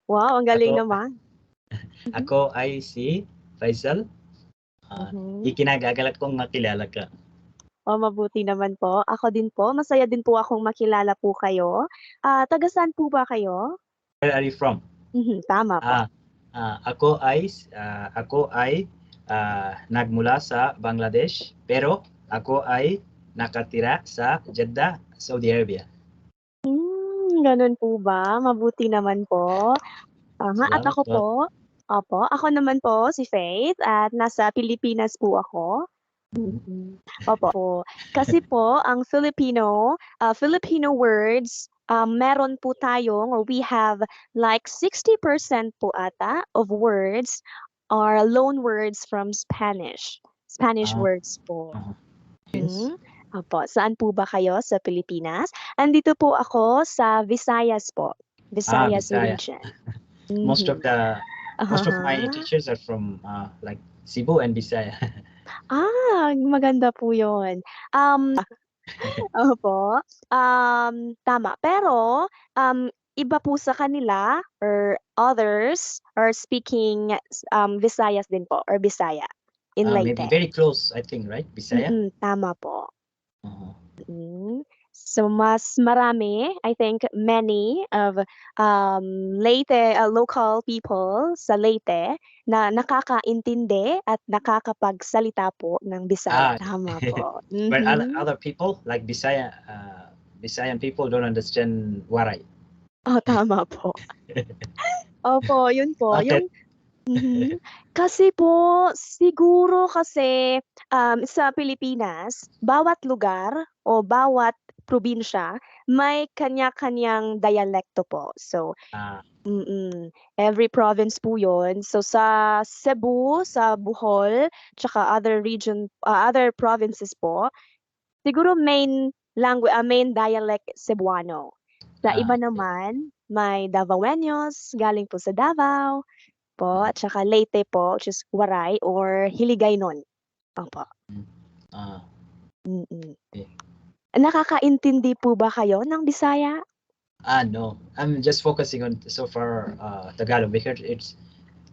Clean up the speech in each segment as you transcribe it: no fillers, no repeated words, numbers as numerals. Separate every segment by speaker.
Speaker 1: Wow, ang galing
Speaker 2: Ako,
Speaker 1: naman. Mhm.
Speaker 2: ako ay si Faisal. Ikinagagalak kong makilala ka.
Speaker 1: Mabuti naman po. Ako din po, masaya din po akong makilala po kayo. Taga saan po ba kayo?
Speaker 2: Where are you from?
Speaker 1: Tama po.
Speaker 2: Ako ay nagmula sa Bangladesh, pero ako ay nakatira sa Jeddah, Saudi Arabia.
Speaker 1: Ganun po ba? Mabuti naman po. At
Speaker 2: Salamat
Speaker 1: ako
Speaker 2: po.
Speaker 1: po, opo, ako naman po si Faith at nasa Pilipinas po ako. Opo. Kasi po ang Filipino words, meron po tayong or we have like 60% po ata of words are loan words from Spanish. Spanish
Speaker 2: Ah,
Speaker 1: words po.
Speaker 2: Yes.
Speaker 1: Opo. Saan po ba kayo sa Pilipinas? Andito po ako sa Visayas po. Visayas
Speaker 2: Bisaya.
Speaker 1: region.
Speaker 2: Most of my
Speaker 1: Aha.
Speaker 2: teachers are from like Cebu and Bisaya.
Speaker 1: Maganda po 'yun. Opo, tama. Pero, iba po sa kanila or others are speaking Visayas din po or Bisaya in
Speaker 2: Maybe
Speaker 1: Leyte.
Speaker 2: very close, I think, right? Bisaya?
Speaker 1: Tama po.
Speaker 2: Uh-huh.
Speaker 1: So mas marami, I think many of Leyte local people sa Leyte na nakakaintindi at nakakapagsalita po ng Bisaya. Tama po.
Speaker 2: But other people like Bisayan people don't understand Waray.
Speaker 1: Tama po. Opo, yun po.
Speaker 2: Bakit?
Speaker 1: Kasi po, siguro kasi sa Pilipinas, bawat lugar o bawat probinsya may kanya-kanyang dialekto po. So, every province po yun. So, sa Cebu, sa Bohol, tsaka other provinces po, siguro main dialect Cebuano. Sa iba naman, may Davaoenos, galing po sa Davao po, at saka Leyte po, which is Waray or Hiligaynon. Opo.
Speaker 2: Okay.
Speaker 1: Nakakaintindi po ba kayo ng Bisaya?
Speaker 2: No. I'm just focusing on so far Tagalog because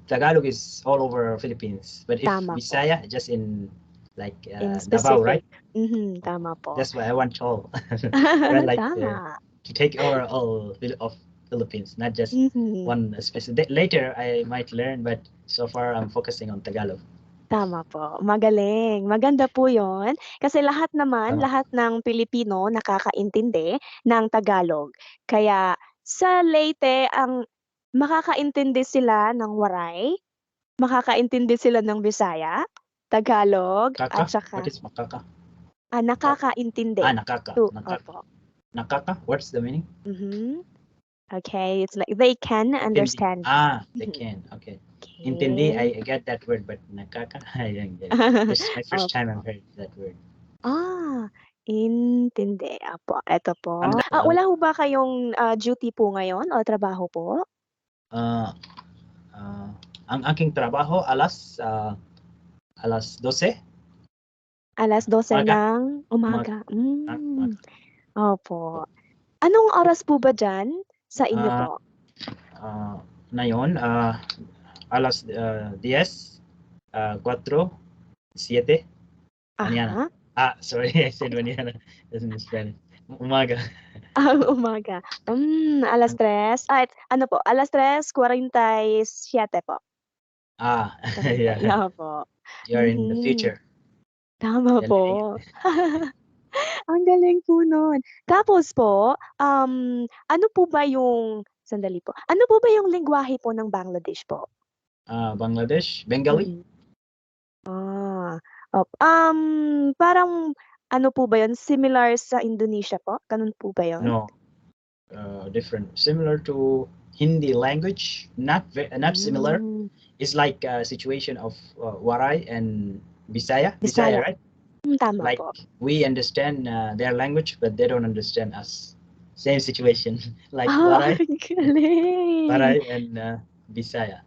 Speaker 2: Tagalog is all over Philippines. But if
Speaker 1: Tama po.
Speaker 2: Bisaya, just in like
Speaker 1: In
Speaker 2: Davao, right?
Speaker 1: specific. Tama po.
Speaker 2: That's why I want all. Right, like
Speaker 1: Tama.
Speaker 2: to take over all of Philippines, not just one specific. Later, I might learn, but so far I'm focusing on Tagalog.
Speaker 1: Tama po. Magaling. Maganda po 'yon. Kasi lahat ng Pilipino nakakaintindi ng Tagalog. Kaya sa Leyte ang makakaintindi sila ng Waray, makakaintindi sila ng Bisaya, Tagalog, at saka
Speaker 2: What is makaka?
Speaker 1: nakakaintindi.
Speaker 2: Nakaka.
Speaker 1: Opo.
Speaker 2: Nakaka? What's the meaning?
Speaker 1: Okay, it's like they can understand.
Speaker 2: They can. Okay. Intindi, I get that word, but nakaka, I don't get it. This is my first time I've heard that word.
Speaker 1: Intindi. Apo, eto po. Wala ho ba kayong duty po ngayon o trabaho po?
Speaker 2: Ang aking trabaho alas 12.
Speaker 1: Alas 12 ng umaga. Opo. Anong oras po ba dyan sa inyo po?
Speaker 2: Ngayon, alas 10, 4, 7. Mañana. Sorry, I said mañana. That's in Spanish. Umaga.
Speaker 1: Umaga. Alas 3. Ano po? Alas 3:47 po.
Speaker 2: Yeah.
Speaker 1: Opo.
Speaker 2: You're in the future.
Speaker 1: Tama po. Ang galing po nun. Tapos po, ano po ba yung sandali po. Ano po ba yung lengguwahe po ng Bangladesh po?
Speaker 2: Bangladesh, Bengali.
Speaker 1: Parang ano po ba yun? Similar sa Indonesia po? Ganun po ba yun?
Speaker 2: No. Different. Similar to Hindi language. Not similar. It's like a situation of Waray and Bisaya. Bisaya, right?
Speaker 1: Tama
Speaker 2: like
Speaker 1: po.
Speaker 2: we understand their language, but they don't understand us. Same situation. Like
Speaker 1: Waray
Speaker 2: and Bisaya.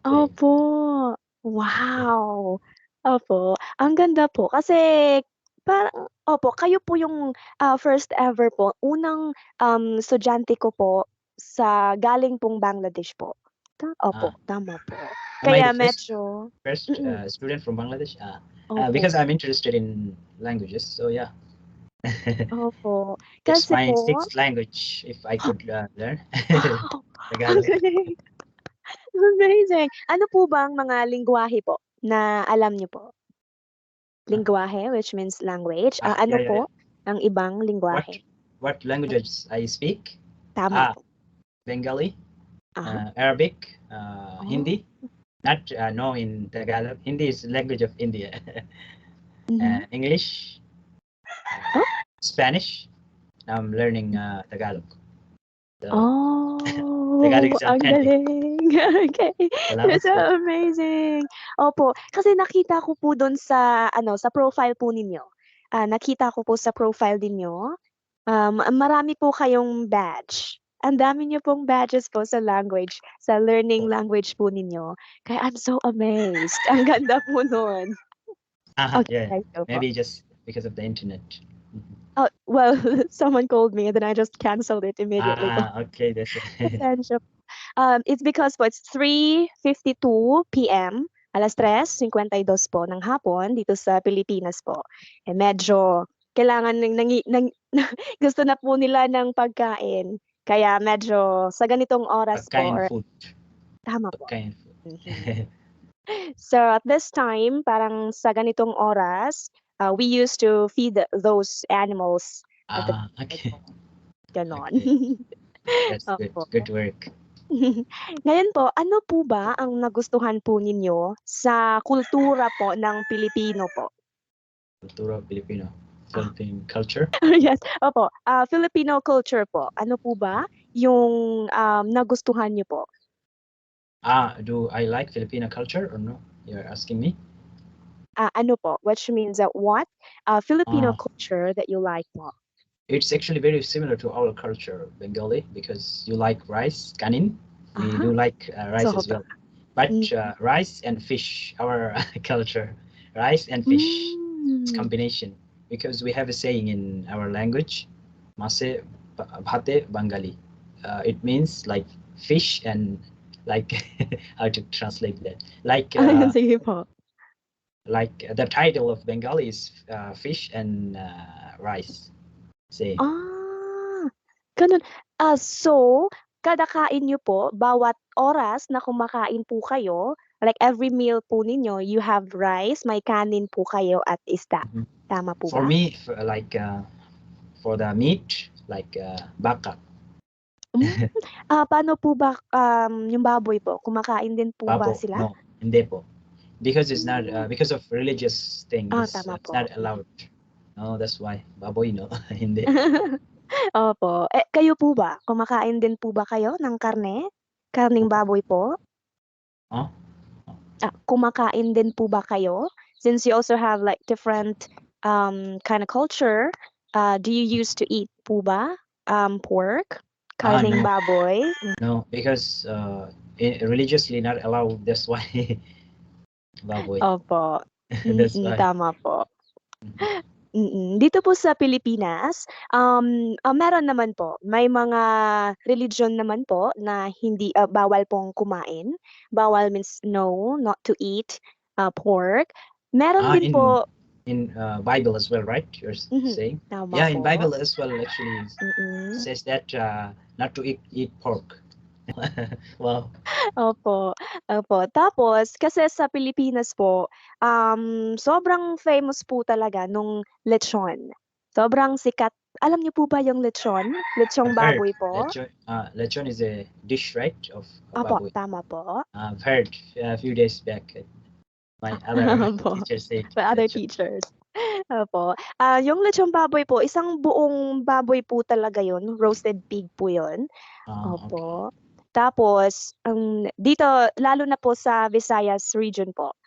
Speaker 1: Opo. Wow. Opo. Ang ganda po kasi parang kayo po yung first ever po, unang estudyante ko po sa galing pong Bangladesh po. Opo, tama po.
Speaker 2: Am I
Speaker 1: Kaya
Speaker 2: the first
Speaker 1: medyo
Speaker 2: first
Speaker 1: mm,
Speaker 2: student from Bangladesh?
Speaker 1: opo,
Speaker 2: Because I'm interested in languages, so yeah.
Speaker 1: opo.
Speaker 2: It's
Speaker 1: Kasi
Speaker 2: my
Speaker 1: po
Speaker 2: sixth language if I could learn
Speaker 1: wow! Ang
Speaker 2: Tagalog.
Speaker 1: galing, amazing. Ano po ba ang mga lengguwahe po na alam niyo po?
Speaker 2: Huh?
Speaker 1: Lengguwahe, which means language.
Speaker 2: Yeah,
Speaker 1: Ano
Speaker 2: yeah, yeah.
Speaker 1: po ang ibang
Speaker 2: What
Speaker 1: lengguwahe?
Speaker 2: what languages I speak?
Speaker 1: Tama
Speaker 2: Ah,
Speaker 1: po.
Speaker 2: Bengali,
Speaker 1: Ah,
Speaker 2: Arabic,
Speaker 1: oh,
Speaker 2: Hindi. Not no in Tagalog. Hindi is language of India.
Speaker 1: mhm.
Speaker 2: English,
Speaker 1: Oh,
Speaker 2: Spanish. Now I'm learning Tagalog. So
Speaker 1: oh,
Speaker 2: Tagalog is
Speaker 1: ang
Speaker 2: authentic.
Speaker 1: galing. Okay,
Speaker 2: Salamat
Speaker 1: that's so
Speaker 2: po.
Speaker 1: amazing. Opo, kasi nakita ko po dun sa ano, sa profile po ninyo. Nakita ko po sa profile ninyo, marami po kayong badge. Ang dami niyo pong badges po sa language, sa learning language po ninyo. Kaya I'm so amazed. Ang ganda po nun. Okay,
Speaker 2: Yeah.
Speaker 1: thank you po.
Speaker 2: Maybe just because of the internet.
Speaker 1: Oh, well, someone called me and then I just canceled it immediately po.
Speaker 2: Okay, that's it.
Speaker 1: Pasensya po. It's because po it's 3:52 PM, 3:52 po ng hapon dito sa Pilipinas po. Eh, medyo kailangan gusto na po nila ng pagkain. Kaya medyo sa ganitong oras po
Speaker 2: Pagkain
Speaker 1: or
Speaker 2: food.
Speaker 1: tama po.
Speaker 2: Pagkain
Speaker 1: Mhm.
Speaker 2: food.
Speaker 1: So at this time, parang sa ganitong oras, we used to feed those animals at the
Speaker 2: Okay.
Speaker 1: po. Ganon.
Speaker 2: Okay. That's good.
Speaker 1: Opo.
Speaker 2: Good work.
Speaker 1: Ngayon po, ano po ba ang nagustuhan po ninyo sa kultura po ng Pilipino po?
Speaker 2: Kultura Filipino.
Speaker 1: Ah,
Speaker 2: Philippine culture.
Speaker 1: yes, opo. Filipino culture po. Ano po ba yung nagustuhan niyo po?
Speaker 2: Do I like Filipino culture or no? You're asking me?
Speaker 1: Ano po? Which means that what Filipino
Speaker 2: Uh,
Speaker 1: culture that you like po?
Speaker 2: it's actually very similar to our culture, Bengali, because you like rice, kanin. We
Speaker 1: Ah,
Speaker 2: do like rice as
Speaker 1: sobra.
Speaker 2: well. But
Speaker 1: Mm.
Speaker 2: rice and fish, our culture, rice and fish, it's
Speaker 1: Mm.
Speaker 2: combination. Because we have a saying in our language, mase bhate Bengali. It means like fish and like how to translate that?
Speaker 1: Ayan, sige po.
Speaker 2: Like the title of Bengali is fish and rice. Say
Speaker 1: Gano'n. So, kada kain niyo po, bawat oras na kumakain po kayo, like every meal po ninyo, you have rice, may kanin po kayo at isda.
Speaker 2: mhm.
Speaker 1: Tama po
Speaker 2: For
Speaker 1: ba?
Speaker 2: me, for the meat, like baka,
Speaker 1: Hmm, paano po ba, yung baboy po, kumakain din po ba
Speaker 2: babo,
Speaker 1: sila?
Speaker 2: no, hindi po. Because it's not
Speaker 1: Hmm,
Speaker 2: because of religious thing.
Speaker 1: tama
Speaker 2: It's
Speaker 1: po.
Speaker 2: not allowed. No, that's why baboy no, hindi.
Speaker 1: Opo. Kayo po ba, kumakain din po ba kayo ng karne? Karneng baboy po?
Speaker 2: Oh,
Speaker 1: Kumakain din po ba kayo? Since you also have like different kind of culture, do you used to eat po ba pork, karneng
Speaker 2: no,
Speaker 1: baboy?
Speaker 2: no, because religiously not allowed. That's why baboy.
Speaker 1: Opo.
Speaker 2: That's why.
Speaker 1: Tama po. Dito po sa Pilipinas, meron naman po, may mga religion naman po na hindi bawal pong kumain. Bawal means no, not to eat pork. Meron din
Speaker 2: In
Speaker 1: po
Speaker 2: Bible as well, right? You're
Speaker 1: mhm,
Speaker 2: saying?
Speaker 1: tama
Speaker 2: Yeah, in
Speaker 1: po.
Speaker 2: Bible as well. Actually,
Speaker 1: Mm.
Speaker 2: says that not to eat pork. Wow.
Speaker 1: Opo, opo. Tapos kasi sa Pilipinas po, sobrang famous po talaga nung lechon. Sobrang sikat. Alam niyo po ba yung lechon? Lechong
Speaker 2: I've heard
Speaker 1: baboy po?
Speaker 2: lechon is a dish, right, of
Speaker 1: Opo,
Speaker 2: baboy.
Speaker 1: tama po.
Speaker 2: I've heard a few days back. My other
Speaker 1: Opo,
Speaker 2: teacher said
Speaker 1: by other
Speaker 2: lechon.
Speaker 1: teachers. Opo. Yung lechong baboy po, isang buong baboy po talaga yun, roasted pig po yun.
Speaker 2: Okay.
Speaker 1: Opo. Tapos, dito lalo na po sa Visayas region po.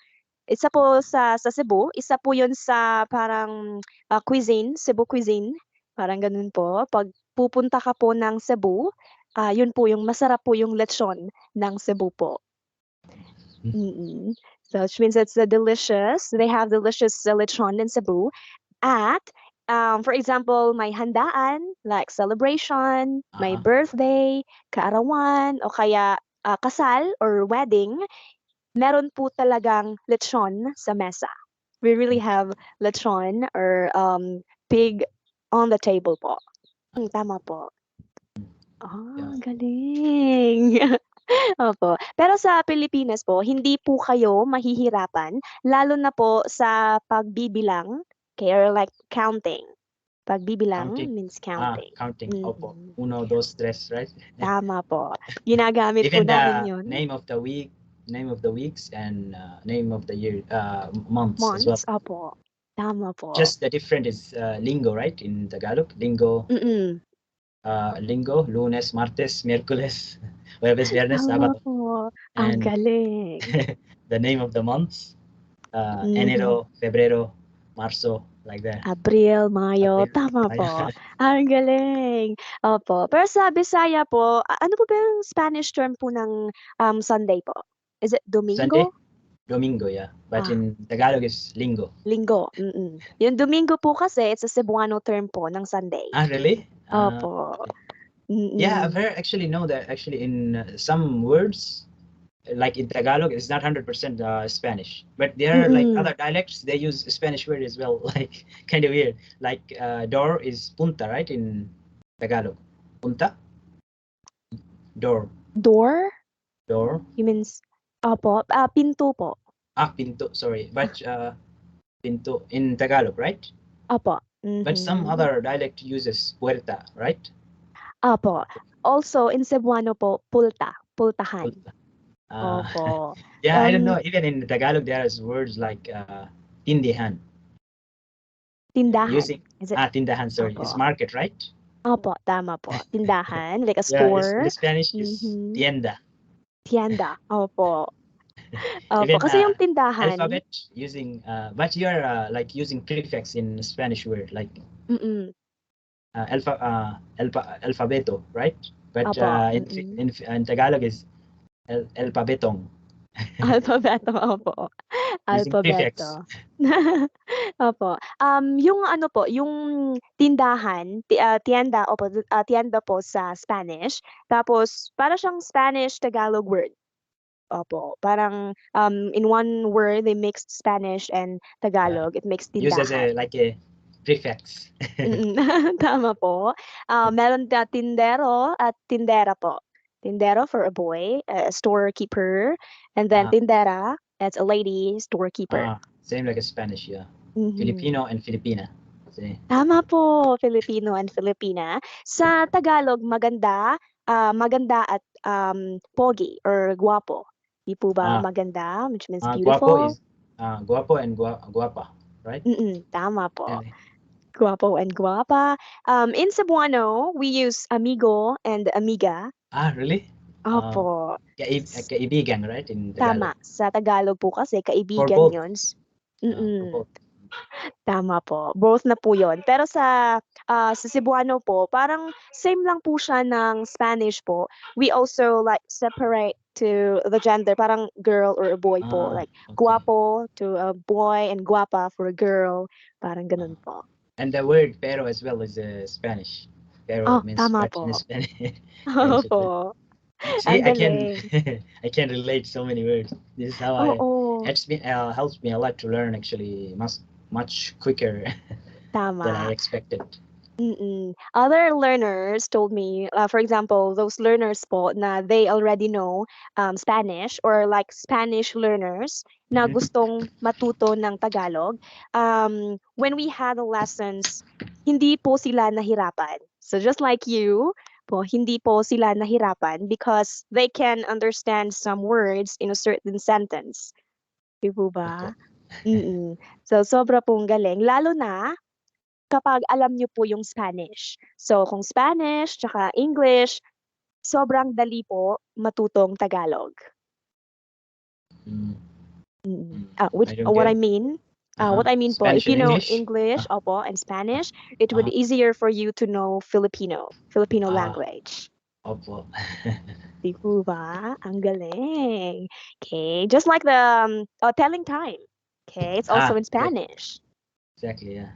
Speaker 1: Isa po sa Cebu, isa po 'yun sa parang, cuisine, Cebu cuisine, parang gano'n po. 'Pag pupunta ka po ng Cebu, 'yun po yung masarap po yung lechon ng Cebu po. Mm. So, which means it's, delicious. They have delicious, lechon in Cebu at, for example, may handaan, like celebration, may
Speaker 2: Uh-huh.
Speaker 1: birthday, kaarawan, o kaya kasal or wedding, meron po talagang lechon sa mesa. We really have lechon or pig on the table po. Tama po.
Speaker 2: Yeah.
Speaker 1: Galing. Opo. Pero sa Pilipinas po, hindi po kayo mahihirapan lalo na po sa pagbibilang, okay, or like counting.
Speaker 2: Counting.
Speaker 1: Pagbibilang means counting.
Speaker 2: Counting. Opo.
Speaker 1: Mm.
Speaker 2: 1, 2, 3, right?
Speaker 1: Tama po. Ginagamit po
Speaker 2: Even
Speaker 1: namin
Speaker 2: the
Speaker 1: 'yun.
Speaker 2: name of the week, name of the weeks, and name of the year, months as well.
Speaker 1: Months, opo. Tama po.
Speaker 2: Just the different is lingo, right? In Tagalog, lingo,
Speaker 1: Mm.
Speaker 2: linggo, lunes, martes, miércoles, jueves, viernes,
Speaker 1: Tama
Speaker 2: sábado,
Speaker 1: po. Ang
Speaker 2: and
Speaker 1: galing.
Speaker 2: the name of the months,
Speaker 1: Mhm.
Speaker 2: enero, febrero, marzo, like that.
Speaker 1: Abril, Mayo,
Speaker 2: April,
Speaker 1: tama
Speaker 2: Mayo.
Speaker 1: po. Ang galing. Opo. Pero sa Bisaya po, ano po ba yung Spanish term po ng Sunday po? Is it
Speaker 2: Sunday,
Speaker 1: Domingo?
Speaker 2: Domingo, yeah. But
Speaker 1: Ah,
Speaker 2: in Tagalog is linggo.
Speaker 1: Linggo. Mm. Yung Domingo po kasi, it's a Cebuano term po ng Sunday.
Speaker 2: Really?
Speaker 1: Opo.
Speaker 2: Okay. Yeah, I've
Speaker 1: Mm.
Speaker 2: heard actually know that actually in some words, like in Tagalog, it's not 100% Spanish, but there are like
Speaker 1: Mm.
Speaker 2: other dialects they use Spanish word as well, like kind of weird. Like door is punta, right? In Tagalog, punta, door,
Speaker 1: Door?
Speaker 2: door.
Speaker 1: You means, opo, pinto po.
Speaker 2: Pinto. Sorry, but pinto in Tagalog, right?
Speaker 1: Opo.
Speaker 2: But some
Speaker 1: Mhm.
Speaker 2: other dialect uses puerta, right?
Speaker 1: Opo. Also, in Cebuano po, pulta. Pultahan.
Speaker 2: Puerta. Uh,
Speaker 1: Opo.
Speaker 2: yeah, I don't know. Even in Tagalog, there's words like tindihan.
Speaker 1: Tindahan.
Speaker 2: Using
Speaker 1: Is it?
Speaker 2: tindahan. Sorry, it's
Speaker 1: Opo.
Speaker 2: market, right?
Speaker 1: Opo, tama po. Tindahan, like a
Speaker 2: Yeah, it's in
Speaker 1: store.
Speaker 2: Spanish is
Speaker 1: Mhm.
Speaker 2: tienda.
Speaker 1: Tienda. Opo. Opo.
Speaker 2: Even
Speaker 1: Kasi yung tindahan,
Speaker 2: alphabet using but you're like using prefix in Spanish word like
Speaker 1: mm.
Speaker 2: alfabeto, right? But
Speaker 1: Opo.
Speaker 2: in Tagalog is alphabetong
Speaker 1: Alphabeto, opo.
Speaker 2: using prefix.
Speaker 1: Alphabeto. Opo. Yung ano po, yung tindahan, tienda, opo, tienda po sa Spanish. Tapos, para siyang Spanish-Tagalog word. Opo. Parang, in one word, they mixed Spanish and
Speaker 2: Yeah,
Speaker 1: Tagalog. It makes
Speaker 2: used as
Speaker 1: tindahan.
Speaker 2: a prefix.
Speaker 1: Tama po. Meron tindero at tindera po. Tindero for a boy, a storekeeper, and then
Speaker 2: uh,
Speaker 1: tindera, that's a lady storekeeper.
Speaker 2: Same like a Spanish, yeah.
Speaker 1: Mhm.
Speaker 2: Filipino and Filipina. See?
Speaker 1: Tama po, Filipino and Filipina. Sa Tagalog, maganda, maganda at pogi or guwapo. Di po ba
Speaker 2: Uh,
Speaker 1: maganda, which means
Speaker 2: Guapo
Speaker 1: beautiful?
Speaker 2: is guapo and guapa, right?
Speaker 1: Tama po.
Speaker 2: And,
Speaker 1: Guwapo and guwapa. In Cebuano, we use amigo and amiga.
Speaker 2: really? Uh,
Speaker 1: Opo.
Speaker 2: kaibigan, right? In
Speaker 1: Tama.
Speaker 2: Tagalog.
Speaker 1: Sa Tagalog po kasi
Speaker 2: For
Speaker 1: kaibigan
Speaker 2: both.
Speaker 1: yun.
Speaker 2: For
Speaker 1: Mm.
Speaker 2: both.
Speaker 1: Tama po. Both na po yun. Pero sa Cebuano po, parang same lang po siya ng Spanish po. We also like separate to the gender. Parang girl or a boy po. Like
Speaker 2: Okay.
Speaker 1: guwapo to a boy and guwapa for a girl. Parang
Speaker 2: Uh,
Speaker 1: ganun po.
Speaker 2: and the word pero as well is Spanish. Pero
Speaker 1: Oh,
Speaker 2: means
Speaker 1: tama
Speaker 2: scratch in
Speaker 1: po.
Speaker 2: Spanish. Spanish as well.
Speaker 1: Opo.
Speaker 2: See,
Speaker 1: Ang
Speaker 2: I can
Speaker 1: galing.
Speaker 2: I can relate so many words. This is how I
Speaker 1: Oo,
Speaker 2: it's been helps me a lot to learn actually much quicker than I
Speaker 1: tama.
Speaker 2: expected.
Speaker 1: Other learners told me, for example, those learners po na they already know Spanish or like Spanish learners na
Speaker 2: Mhm.
Speaker 1: gustong matuto ng Tagalog, when we had the lessons, hindi po sila nahirapan. So just like you, po, hindi po sila nahirapan because they can understand some words in a certain sentence. Di po ba?
Speaker 2: Opo.
Speaker 1: So, sobra pong galing. Lalo na kapag alam niyo po yung Spanish. So, kung Spanish tsaka English, sobrang dali po matutong Tagalog.
Speaker 2: Mm,
Speaker 1: Which
Speaker 2: I don't
Speaker 1: what
Speaker 2: get
Speaker 1: I
Speaker 2: it.
Speaker 1: mean, what I mean po,
Speaker 2: Spanish
Speaker 1: if
Speaker 2: and
Speaker 1: you know
Speaker 2: English.
Speaker 1: English, opo, and Spanish, it would
Speaker 2: Uh,
Speaker 1: be easier for you to know Filipino
Speaker 2: ah,
Speaker 1: language.
Speaker 2: Opo.
Speaker 1: 'Di po ba? Ang galing. Okay, just like the telling time. Okay, it's also in
Speaker 2: Exactly.
Speaker 1: Spanish.
Speaker 2: Exactly, yeah.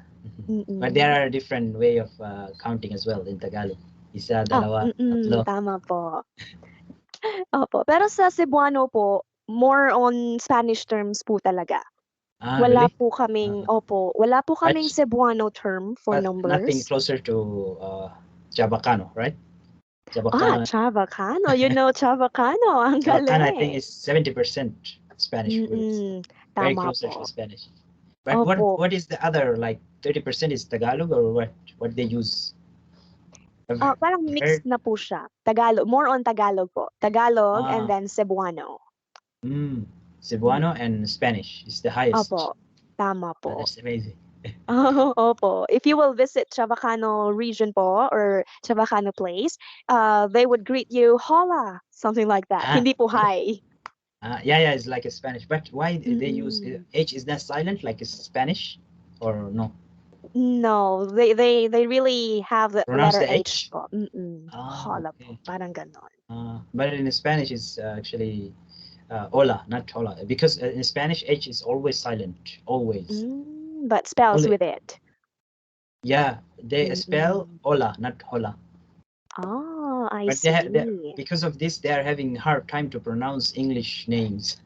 Speaker 2: But there
Speaker 1: Mm.
Speaker 2: are different way of counting as well in Tagalog. Isa,
Speaker 1: Oh,
Speaker 2: dalawa, tatlo.
Speaker 1: tama po. Opo. Pero sa Cebuano po, more on Spanish terms po talaga.
Speaker 2: Ah,
Speaker 1: Wala
Speaker 2: really?
Speaker 1: po kaming opo, wala po
Speaker 2: But
Speaker 1: kaming Cebuano term for
Speaker 2: nothing
Speaker 1: numbers.
Speaker 2: closer to Chabacano, right? Chabacano.
Speaker 1: Chavacano. You know Chavacano. Ang
Speaker 2: Chabacano, I think,
Speaker 1: galing.
Speaker 2: is 70% Spanish words. Very
Speaker 1: Tama
Speaker 2: closer to
Speaker 1: po.
Speaker 2: Spanish. But
Speaker 1: Opo.
Speaker 2: what is the other, like 30% is Tagalog, or what they use?
Speaker 1: Parang
Speaker 2: I've
Speaker 1: mixed
Speaker 2: heard.
Speaker 1: na po siya. Tagalog, more on Tagalog po. Tagalog and
Speaker 2: Ah,
Speaker 1: then Cebuano. Mm.
Speaker 2: Cebuano and Spanish is the highest.
Speaker 1: Opo. Tama po.
Speaker 2: That's amazing.
Speaker 1: Opo. If you will visit Chavacano region po or Chavacano place, they would greet you, hola, something like that.
Speaker 2: Ah,
Speaker 1: Hindi po hi.
Speaker 2: yeah, it's like a Spanish. But why they use
Speaker 1: Mm-mm.
Speaker 2: H? Is that silent like it's Spanish, or no?
Speaker 1: No, they really have the
Speaker 2: Pronounce
Speaker 1: letter
Speaker 2: the
Speaker 1: H
Speaker 2: H.
Speaker 1: po.
Speaker 2: Ah,
Speaker 1: Hola po.
Speaker 2: okay.
Speaker 1: Parang ganon.
Speaker 2: But in Spanish, it's actually hola, not hola, because in Spanish, H is always silent, always.
Speaker 1: But spells
Speaker 2: Only,
Speaker 1: with it.
Speaker 2: yeah, they spell
Speaker 1: Mm-mm.
Speaker 2: hola, not hola.
Speaker 1: I
Speaker 2: But
Speaker 1: see.
Speaker 2: because of this, they are having hard time to pronounce English names.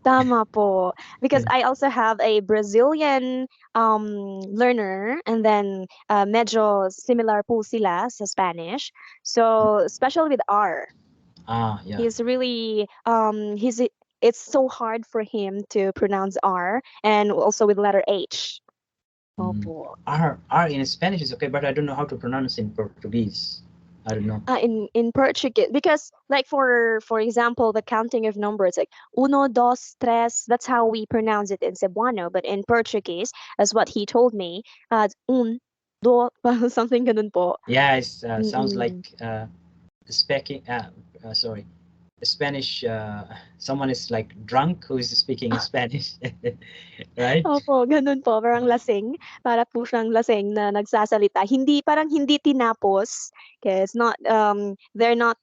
Speaker 1: Tama po. Because I also have a Brazilian learner and then medyo similar po sila sa Spanish. So, especially with R,
Speaker 2: Yeah.
Speaker 1: he's really it's so hard for him to pronounce R and also with letter H. Opo.
Speaker 2: R in Spanish is okay, but I don't know how to pronounce in Portuguese. I don't know.
Speaker 1: In Portuguese, because like for example, the counting of numbers like uno, dos, tres, that's how we pronounce it in Cebuano, but in Portuguese, as what he told me, it's un, do, something ganun po.
Speaker 2: Yeah, it sounds like
Speaker 1: Mm-mm.
Speaker 2: speaking. Sorry, Spanish. Someone is like drunk who is speaking in Spanish, right?
Speaker 1: Opo, ganun po, parang lasing, para po siyang lasing na nagsasalita. Hindi, parang hindi tinapos, kaya it's not, they're not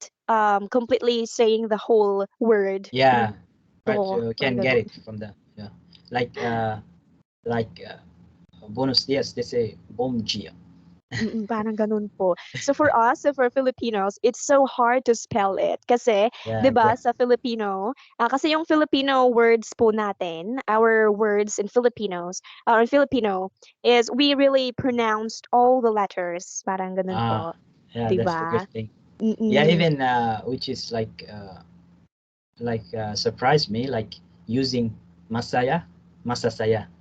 Speaker 1: completely saying the whole word.
Speaker 2: Yeah,
Speaker 1: Parang
Speaker 2: but
Speaker 1: do,
Speaker 2: you
Speaker 1: parang
Speaker 2: can get
Speaker 1: ganun.
Speaker 2: it from the, yeah, like buenos dias. They say bom dia.
Speaker 1: Parang ganun po. So for us, so for Filipinos, it's so hard to spell it. Kasi,
Speaker 2: Yeah,
Speaker 1: 'di ba,
Speaker 2: exactly.
Speaker 1: sa Filipino, kasi yung Filipino words po natin, our words in Filipinos, in Filipino, is we really pronounced all the letters. Parang ganun
Speaker 2: Ah,
Speaker 1: po.
Speaker 2: yeah,
Speaker 1: 'Di
Speaker 2: that's the good
Speaker 1: ba?
Speaker 2: thing. Yeah,
Speaker 1: Mm-mm.
Speaker 2: even which is like surprised me, like using masaya, masasaya.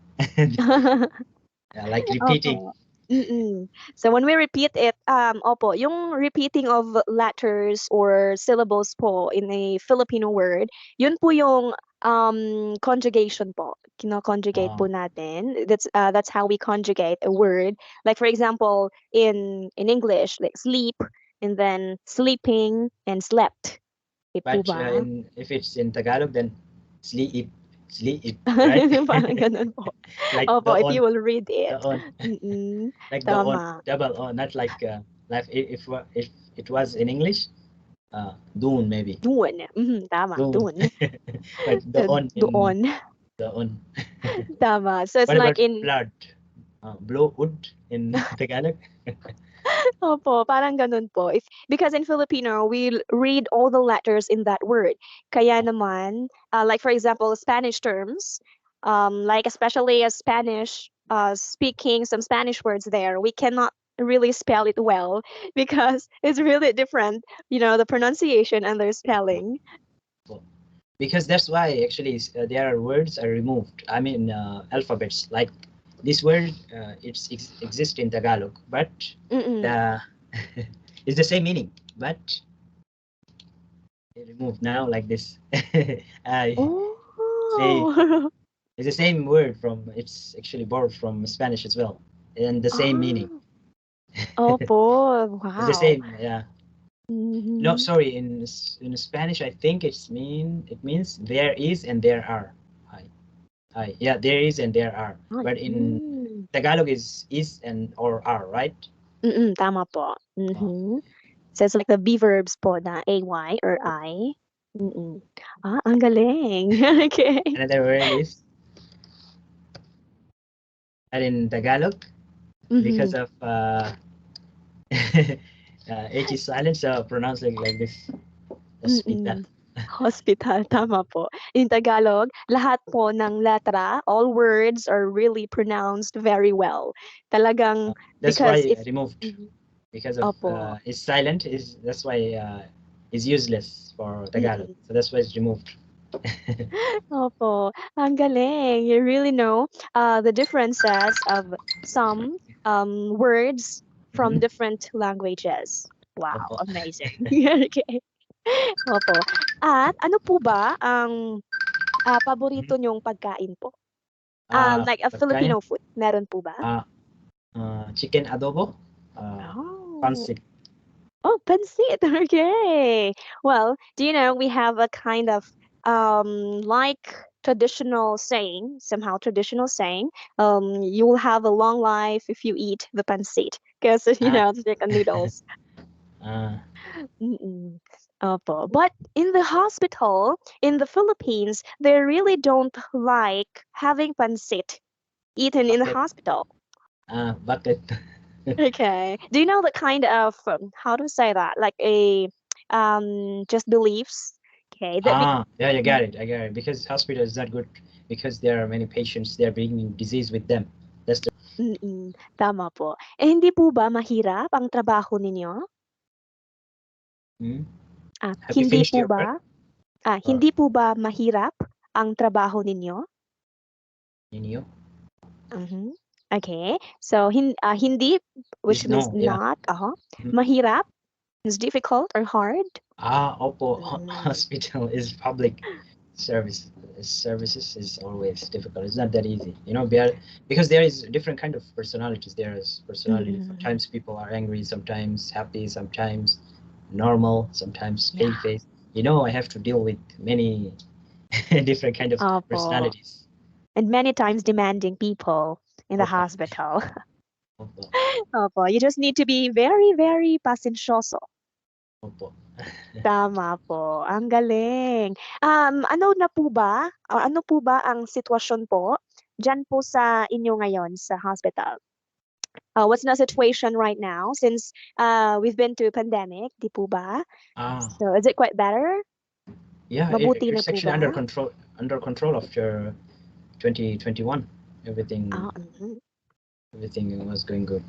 Speaker 2: Yeah, like repeating.
Speaker 1: Opo. So when we repeat it, opo, yung repeating of letters or syllables po in a Filipino word, yun po yung conjugation po. Kino-conjugate po
Speaker 2: Oh,
Speaker 1: natin. That's how we conjugate a word. Like for example, in English, like sleep and then sleeping and slept. Di po
Speaker 2: but
Speaker 1: ba?
Speaker 2: if it's in Tagalog, then sleep, sleep, right?
Speaker 1: Parang ganun po.
Speaker 2: Like
Speaker 1: Opo, if you will read
Speaker 2: the
Speaker 1: it.
Speaker 2: on,
Speaker 1: Mm-mm.
Speaker 2: like the on,
Speaker 1: Tama.
Speaker 2: double on, not like if it was in English, doon maybe,
Speaker 1: Dun, tama,
Speaker 2: doon,
Speaker 1: dun.
Speaker 2: like the on in
Speaker 1: Doon.
Speaker 2: the on.
Speaker 1: Tama. So it's
Speaker 2: What
Speaker 1: like
Speaker 2: about
Speaker 1: in,
Speaker 2: blood? Blood in Tagalog?
Speaker 1: opo, parang ganun po. Because in Filipino, we read all the letters in that word. Kaya naman, like for example, Spanish terms, like especially as Spanish, speaking some Spanish words there, we cannot really spell it well because it's really different, the pronunciation and their spelling.
Speaker 2: Because that's why actually their words are removed. I mean, alphabets like this word, exists in Tagalog, but
Speaker 1: Mm-mm.
Speaker 2: the it's the same meaning, but they removed now like this. I say
Speaker 1: Oh.
Speaker 2: it's the same word from. It's actually borrowed from Spanish as well, and the same meaning.
Speaker 1: Ah. Opo,
Speaker 2: It's the
Speaker 1: wow.
Speaker 2: same, yeah. No,
Speaker 1: Mhm.
Speaker 2: sorry. In Spanish, I think it means there is and there are. Hi. Yeah, there is and there are.
Speaker 1: Ay,
Speaker 2: But in Tagalog is and or are, right?
Speaker 1: tama po.
Speaker 2: Oh.
Speaker 1: So it's like the B verbs po na AY or I. Mm. Ang galing. Okay.
Speaker 2: Another word is, and in Tagalog, because
Speaker 1: Mhm.
Speaker 2: of H is silent, so pronounce it like this. Hospital.
Speaker 1: Mm. Hospital, tama po. In Tagalog, lahat po ng letra, all words are really pronounced very well. Talagang
Speaker 2: That's
Speaker 1: because
Speaker 2: why
Speaker 1: if
Speaker 2: I removed
Speaker 1: Mhm.
Speaker 2: because of
Speaker 1: Opo.
Speaker 2: it's silent. Is that's why it's useless for Tagalog.
Speaker 1: Mm.
Speaker 2: So that's why it's removed.
Speaker 1: Opo, ang galing. You really know the differences of some words from
Speaker 2: Mhm.
Speaker 1: different languages. Wow,
Speaker 2: Opo.
Speaker 1: amazing. Okay. Opo. At ano po ba ang
Speaker 2: Mhm.
Speaker 1: paborito niyong pagkain po? Like a
Speaker 2: Pagkain,
Speaker 1: Filipino food, meron po ba?
Speaker 2: ah, chicken adobo,
Speaker 1: Oh,
Speaker 2: pancit.
Speaker 1: oh, pancit. Okay. Well, do you know we have a kind of like traditional saying, you will have a long life if you eat the pancit because
Speaker 2: Ah,
Speaker 1: it's like a noodles.
Speaker 2: ah,
Speaker 1: Mm-mm. Opo. But in the hospital in the Philippines, they really don't like having pancit eaten in the
Speaker 2: bakit?
Speaker 1: hospital.
Speaker 2: Bakit?
Speaker 1: Okay. Do you know the kind of how to say that? Like a just beliefs. Okay.
Speaker 2: Yeah, you got
Speaker 1: Mm,
Speaker 2: it. I got it. Because hospital is not good because there are many patients. They are bringing disease with them. That's the
Speaker 1: tama po. Eh hindi po ba mahirap ang trabaho ninyo?
Speaker 2: Hmm? Have you
Speaker 1: Hindi
Speaker 2: finished
Speaker 1: po
Speaker 2: your work?
Speaker 1: ba?
Speaker 2: Or
Speaker 1: Hindi po ba mahirap ang trabaho ninyo?
Speaker 2: in you?
Speaker 1: Mhm. Okay. So hindi, which
Speaker 2: Is
Speaker 1: means
Speaker 2: no, yeah.
Speaker 1: not.
Speaker 2: Mhm.
Speaker 1: Mahirap is difficult or hard.
Speaker 2: Oppo
Speaker 1: Mm.
Speaker 2: hospital is public service. Services is always difficult. It's not that easy, because there is different kind of personalities. There is personality.
Speaker 1: Mm-mm.
Speaker 2: Sometimes people are angry, sometimes happy, sometimes normal, sometimes pale
Speaker 1: Yeah.
Speaker 2: face. I have to deal with many different kind of
Speaker 1: Opo.
Speaker 2: personalities.
Speaker 1: And many times demanding people in the
Speaker 2: Oppo,
Speaker 1: hospital.
Speaker 2: oppo,
Speaker 1: Opo. You just need to be very, very pasensyoso.
Speaker 2: oppo.
Speaker 1: Tama po. Ang galing. Ano na po ba, ano po ba ang sitwasyon po diyan po sa inyo ngayon sa hospital? What's the situation right now since we've been to pandemic, di po ba?
Speaker 2: Ah,
Speaker 1: So is it quite better?
Speaker 2: yeah,
Speaker 1: Mabuti na
Speaker 2: it's
Speaker 1: po
Speaker 2: actually under
Speaker 1: ba?
Speaker 2: control. Under control after 2021. Everything
Speaker 1: Mhm.
Speaker 2: everything was going good.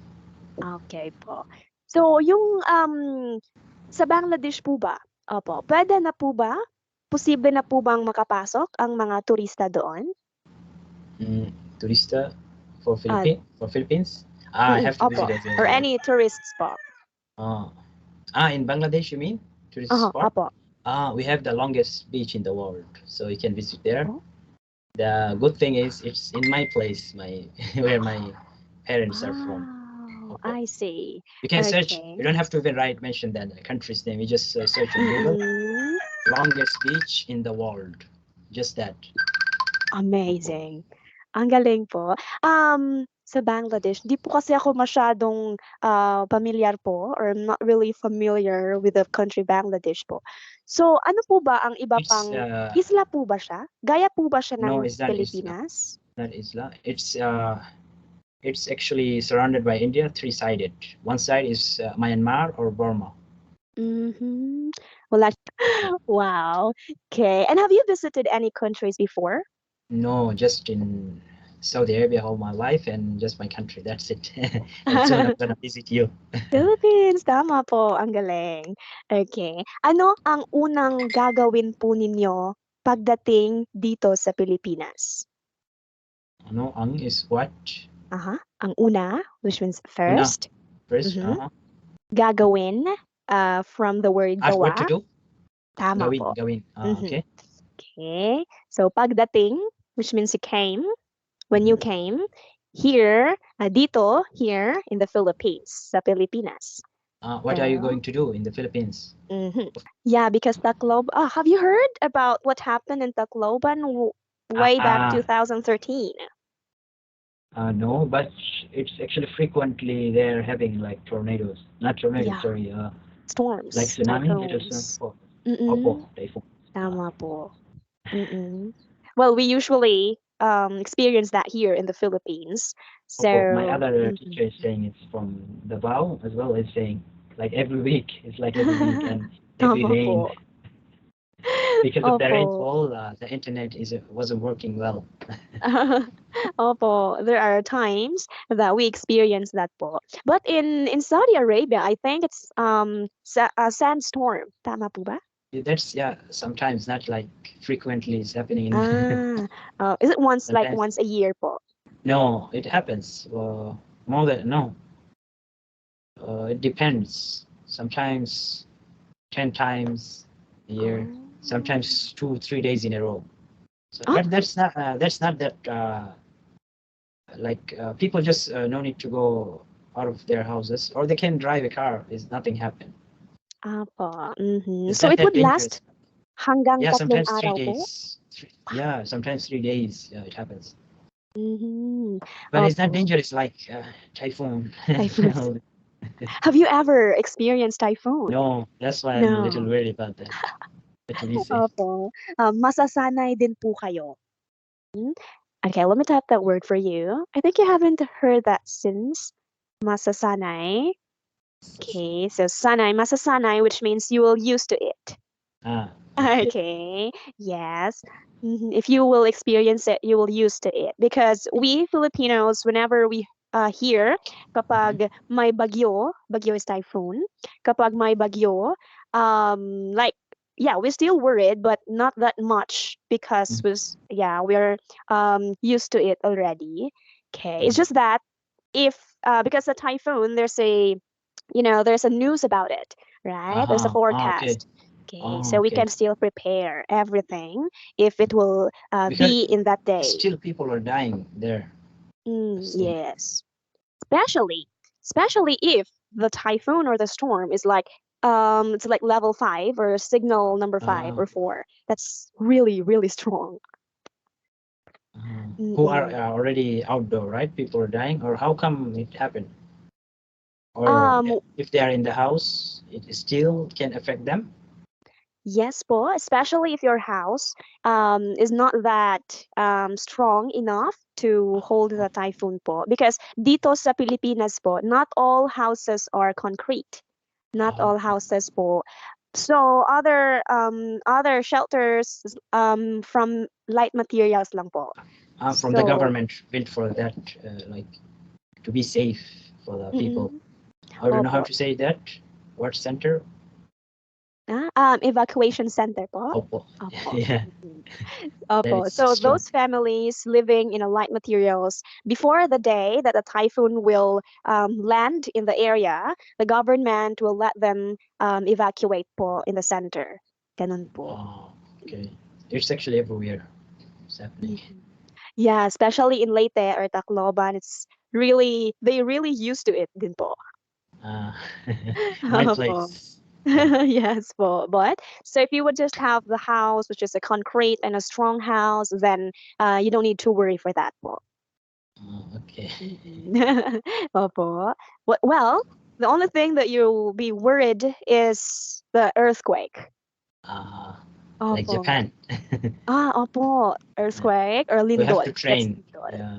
Speaker 1: Okay po. So yung sa Bangladesh po ba? Opo, puwede na po ba? Posible na po bang makapasok ang mga turista doon?
Speaker 2: Turista for
Speaker 1: Ah,
Speaker 2: Philippines. I have to
Speaker 1: opo.
Speaker 2: visit as
Speaker 1: Or
Speaker 2: well.
Speaker 1: any tourists po?
Speaker 2: Uh, in Bangladesh, you mean tourist spot?
Speaker 1: Opo.
Speaker 2: We have the longest beach in the world, so you can visit there.
Speaker 1: Oh,
Speaker 2: The good thing is it's in my place, my where my parents are from.
Speaker 1: wow,
Speaker 2: Opo.
Speaker 1: I see.
Speaker 2: You can search.
Speaker 1: Okay.
Speaker 2: You don't have to even mention that country's name. You just search on Google.
Speaker 1: Mm.
Speaker 2: Longest beach in the world. Just that. Opo.
Speaker 1: Amazing. Ang galing po. Sa Bangladesh, di po kasi ako masyadong pamilyar po or I'm not really familiar with the country Bangladesh po. So, ano po ba ang iba
Speaker 2: It's
Speaker 1: pang isla po ba siya? Gaya po ba siya
Speaker 2: no,
Speaker 1: ng
Speaker 2: it's not Isla.
Speaker 1: Pilipinas?
Speaker 2: Not Isla. It's actually surrounded by India, three-sided. One side is Myanmar or Burma.
Speaker 1: Mm-hmm. Wala. Wow. Okay. And have you visited any countries before?
Speaker 2: No, just in Saudi Arabia all my life and just my country. That's it. And soon I'm gonna visit you.
Speaker 1: Philippines, tama po, ang galing. Okay. Ano ang unang gagawin po ninyo pagdating dito sa Pilipinas?
Speaker 2: Ano, ang is what?
Speaker 1: Ang una, which means
Speaker 2: Una,
Speaker 1: first.
Speaker 2: first,
Speaker 1: Mhm. Gagawin, from the word
Speaker 2: ask what to
Speaker 1: gawa.
Speaker 2: do?
Speaker 1: Tama
Speaker 2: Gawin,
Speaker 1: po.
Speaker 2: gawin.
Speaker 1: Mhm.
Speaker 2: Okay.
Speaker 1: Okay. So, pagdating, which means you came, when you
Speaker 2: Mhm.
Speaker 1: came, here, dito, here in the Philippines, sa Pilipinas.
Speaker 2: What are you
Speaker 1: So,
Speaker 2: going to do in the Philippines?
Speaker 1: yeah, because Tacloban, have you heard about what happened in Tacloban way back
Speaker 2: Uh,
Speaker 1: 2013?
Speaker 2: no, but it's actually frequently they're having like tornadoes. Not tornadoes,
Speaker 1: Yeah,
Speaker 2: sorry. Like
Speaker 1: storms,
Speaker 2: tsunami. It is
Speaker 1: typhoons.
Speaker 2: opo,
Speaker 1: Mm-mm,
Speaker 2: typhoon.
Speaker 1: tama po. Mm-mm. Well, we usually experience that here in the Philippines.
Speaker 2: Opo, my
Speaker 1: So,
Speaker 2: other teacher is saying it's from Davao as well as saying like every week. It's like every week and every
Speaker 1: tama
Speaker 2: rain.
Speaker 1: po.
Speaker 2: Because of the
Speaker 1: Opo.
Speaker 2: rainfall, the internet wasn't working well.
Speaker 1: Opo, there are times that we experience that po. But in Saudi Arabia, I think it's a sandstorm. Tama po ba?
Speaker 2: That's yeah. Sometimes not like frequently it's happening.
Speaker 1: Ah, is it
Speaker 2: Sometimes
Speaker 1: once a year po?
Speaker 2: no, it happens. More than no. It depends. Sometimes 10 times a year.
Speaker 1: Oh.
Speaker 2: Sometimes 2 3 days in a row. So,
Speaker 1: Ah,
Speaker 2: but that's not that like people just no need to go out of their houses or they can drive a car. Is nothing happen.
Speaker 1: Apo.
Speaker 2: It's
Speaker 1: So
Speaker 2: not
Speaker 1: it
Speaker 2: that
Speaker 1: would
Speaker 2: dangerous.
Speaker 1: last hanggang
Speaker 2: Yeah,
Speaker 1: 3
Speaker 2: sometimes three
Speaker 1: araw po?
Speaker 2: days. Yeah, sometimes 3 days. Yeah, it happens.
Speaker 1: Mm-hmm.
Speaker 2: But it's not
Speaker 1: Opo.
Speaker 2: dangerous like typhoon.
Speaker 1: Typhoons. Have you ever experienced typhoon?
Speaker 2: No, that's why I'm a little
Speaker 1: No.
Speaker 2: worried about that. But to be safe.
Speaker 1: Opo. Masasanay din po kayo. Hmm? Okay, let me type that word for you. I think you haven't heard that since. Masasanay. Okay, so sanay, masasanay, which means you will used to it.
Speaker 2: Ah, okay.
Speaker 1: Okay, yes. If you will experience it, you will used to it. Because we Filipinos, whenever we hear
Speaker 2: Mhm.
Speaker 1: kapag may bagyo, bagyo is typhoon, kapag may bagyo, like, yeah, we're still worried, but not that much because
Speaker 2: Mhm.
Speaker 1: we're used to it already. Okay, it's
Speaker 2: Mhm.
Speaker 1: just that if because the typhoon, there's a news about it, right? There's a
Speaker 2: Uh-huh. Ah, okay.
Speaker 1: forecast. Okay,
Speaker 2: Oh,
Speaker 1: so we
Speaker 2: okay.
Speaker 1: can still prepare everything if it will
Speaker 2: Because
Speaker 1: be in that day.
Speaker 2: still people are dying there. Still.
Speaker 1: Yes, especially especially if the typhoon or the storm is like it's like level 5 or signal number 5
Speaker 2: Uh,
Speaker 1: or 4. That's really really strong.
Speaker 2: who are
Speaker 1: Mm-mm.
Speaker 2: already outdoor, right? People are dying, or how come it happened? Or
Speaker 1: Um,
Speaker 2: if they are in the house, it still can affect them.
Speaker 1: Yes po, especially if your house is not that strong enough to hold the typhoon po. Because dito sa Pilipinas po, not all houses are concrete. Not
Speaker 2: Uh,
Speaker 1: all houses po. So other shelters from light materials lang po.
Speaker 2: from the
Speaker 1: So
Speaker 2: government built for that, like to be safe for the people.
Speaker 1: mm-mm,
Speaker 2: I don't know how
Speaker 1: opo.
Speaker 2: to say that. What center?
Speaker 1: Evacuation center po.
Speaker 2: Opo.
Speaker 1: Opo.
Speaker 2: Yeah, that
Speaker 1: Opo.
Speaker 2: is
Speaker 1: So
Speaker 2: strong.
Speaker 1: those families living in a light materials before the day that a typhoon will land in the area, the government will let them evacuate po in the center. Ganun po.
Speaker 2: Oh, okay. It's actually everywhere. It's happening.
Speaker 1: Mhm. Yeah, especially in Leyte or Tacloban, they really used to it din po.
Speaker 2: Uh, my
Speaker 1: Opo.
Speaker 2: place. Yeah.
Speaker 1: Yes po. But so if you would just have the house, which is a concrete and a strong house, then you don't need to worry for that po.
Speaker 2: Okay.
Speaker 1: Mm. Opo. Well, the only thing that you'll be worried is the earthquake.
Speaker 2: Uh, like
Speaker 1: Opo.
Speaker 2: Japan.
Speaker 1: Opo.
Speaker 2: Yeah.
Speaker 1: Earthquake or
Speaker 2: We have to
Speaker 1: lindol. That's
Speaker 2: train.
Speaker 1: lindol.
Speaker 2: Yeah.